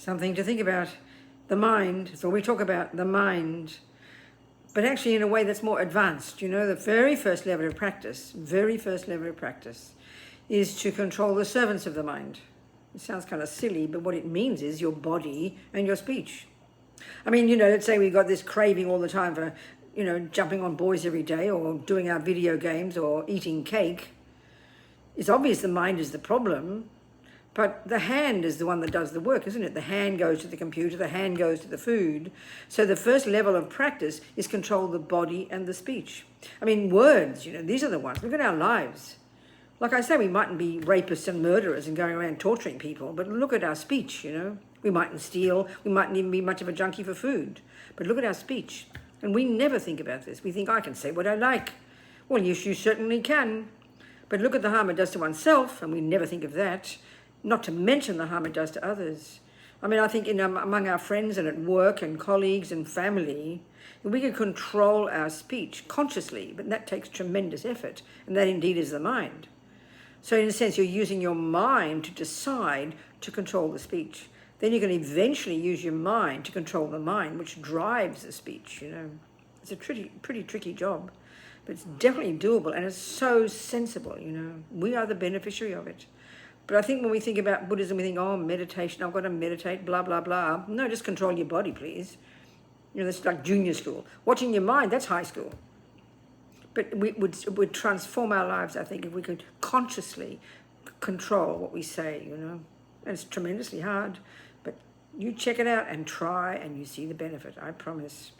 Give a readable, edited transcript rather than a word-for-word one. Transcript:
Something to think about. The mind. So we talk about the mind, but actually in a way that's more advanced. You know, the very first level of practice, is to control the servants of the mind. It sounds kind of silly, but what it means is your body and your speech. I mean, you know, let's say we got this craving all the time for, you know, jumping on boys every day or doing our video games or eating cake. It's obvious the mind is the problem, but the hand is the one that does the work, isn't it? The hand goes to the computer, the hand goes to the food. So the first level of practice is control the body and the speech. I mean, words, you know, these are the ones. Look at our lives. Like I say, we mightn't be rapists and murderers and going around torturing people, but look at our speech, you know. We mightn't steal, we mightn't even be much of a junkie for food, but look at our speech. And we never think about this. We think, I can say what I like. Well, yes, you certainly can. But look at the harm it does to oneself, and we never think of that. Not to mention the harm it does to others. I mean, I think among our friends and at work and colleagues and family, we can control our speech consciously, but that takes tremendous effort, and that indeed is the mind. So in a sense, you're using your mind to decide to control the speech. Then you can eventually use your mind to control the mind, which drives the speech, you know. It's a pretty tricky job, but it's definitely doable, and it's so sensible, you know. We are the beneficiary of it. But I think when we think about Buddhism, we think, oh, meditation, I've got to meditate, blah, blah, blah. No, just control your body, please. You know, that's like junior school. Watching your mind, that's high school. But it would transform our lives, I think, if we could consciously control what we say, you know. And it's tremendously hard. But you check it out and try, and you see the benefit, I promise.